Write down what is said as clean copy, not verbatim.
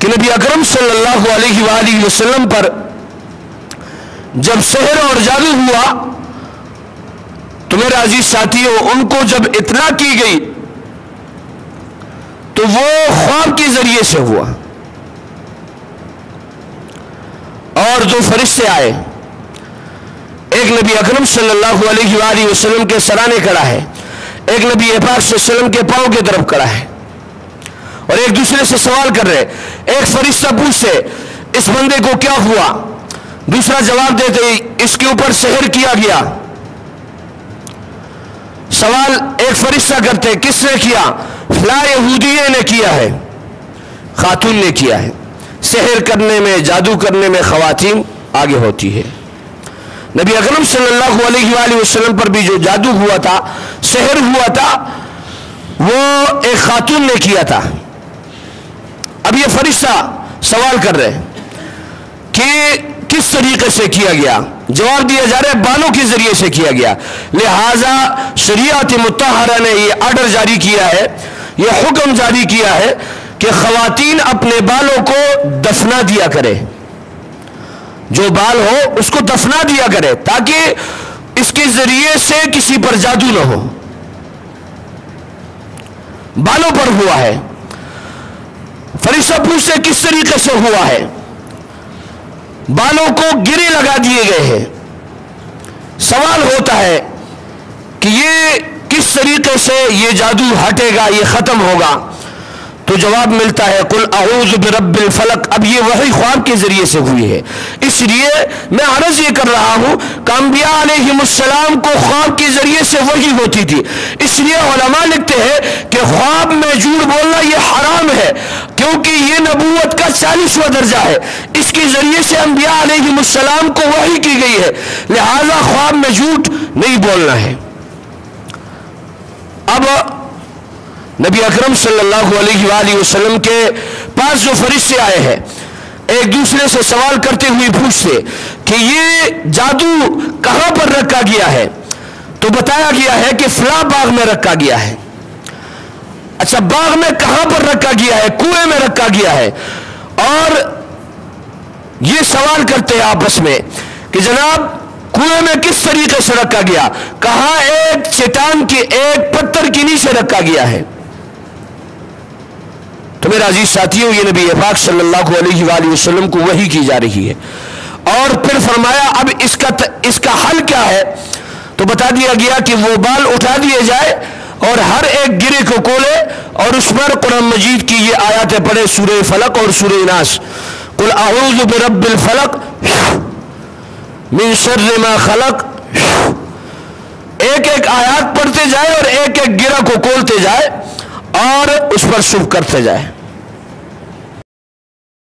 نبی اکرم صلی اللہ علیہ وآلہ وسلم پر جب سحر اور جادو ہوا تو میرے عزیز ساتھیوں ان کو جب اطلاع کی گئی تو وہ خواب کے ذریعے سے ہوا، اور دو فرشتے آئے، ایک نبی اکرم صلی اللہ علیہ وآلہ وسلم کے سرانے کھڑا ہے، ایک نبی پاک صلی اللہ علیہ وسلم کے پاؤں کی طرف کھڑا ہے، اور ایک دوسرے سے سوال کر رہے۔ ایک فرشتہ پوچھتے اس بندے کو کیا ہوا، دوسرا جواب دیتے اس کے اوپر سحر کیا گیا۔ سوال ایک فرشتہ کرتے کس نے کیا، فلاں یہودیے نے کیا ہے، خاتون نے کیا ہے۔ سحر کرنے میں، جادو کرنے میں خواتین آگے ہوتی ہے۔ نبی اکرم صلی اللہ علیہ وآلہ وسلم پر بھی جو جادو ہوا تھا، سحر ہوا تھا، وہ ایک خاتون نے کیا تھا۔ اب یہ فرشتہ سوال کر رہے کہ کس طریقے سے کیا گیا، جواب دیا جا رہا ہے بالوں کے ذریعے سے کیا گیا، لہذا شریعت مطہرہ نے یہ آرڈر جاری کیا ہے، یہ حکم جاری کیا ہے کہ خواتین اپنے بالوں کو دفنا دیا کرے، جو بال ہو اس کو دفنا دیا کرے تاکہ اس کے ذریعے سے کسی پر جادو نہ ہو۔ بالوں پر ہوا ہے۔ فرشتہ پوچھتے کس طریقے سے ہوا ہے، بالوں کو گرے لگا دیے گئے ہیں۔ سوال ہوتا ہے کہ یہ کس طریقے سے یہ جادو ہٹے گا، یہ ختم ہوگا، تو جواب ملتا ہے قل اعوذ برب الفلق۔ اب یہ وحی خواب کے ذریعے سے ہوئی ہے، اس لیے میں عرض یہ کر رہا ہوں کہ انبیاء علیہم السلام کو خواب کے ذریعے سے وحی ہوتی تھی، اس لیے علماء لکھتے ہیں کہ خواب میں جھوٹ بولنا یہ حرام ہے، کیونکہ یہ نبوت کا 40واں درجہ ہے، اس کے ذریعے سے انبیاء علیہم السلام کو وحی کی گئی ہے، لہذا خواب میں جھوٹ نہیں بولنا ہے۔ اب نبی اکرم صلی اللہ علیہ وآلہ وسلم کے پاس جو فرشتے آئے ہیں، ایک دوسرے سے سوال کرتے ہوئے پوچھتے کہ یہ جادو کہاں پر رکھا گیا ہے، تو بتایا گیا ہے کہ فلاں باغ میں رکھا گیا ہے۔ اچھا، باغ میں کہاں پر رکھا گیا ہے، کنویں میں رکھا گیا ہے، اور یہ سوال کرتے ہیں آپس میں کہ جناب کنویں میں کس طریقے سے رکھا گیا، کہاں ایک چٹان کی، ایک پتھر کے نیچے رکھا گیا ہے۔ تو میرے عزیز ساتھیوں، یہ نبی پاک صلی اللہ علیہ وآلہ وسلم کو وحی کی جا رہی ہے، اور پھر فرمایا اب اس کا حل کیا ہے، تو بتا دیا گیا کہ وہ بال اٹھا دیے جائے اور ہر ایک گرے کو کھولے اور اس پر قرآن مجید کی یہ آیاتیں پڑھے، سورہ فلق اور سورہ ناس، قل اعوذ برب الفلق من شر ما خلق، ایک ایک آیات پڑھتے جائے اور ایک ایک گرہ کو کھولتے جائے اور اس پر شب کرتے جائے۔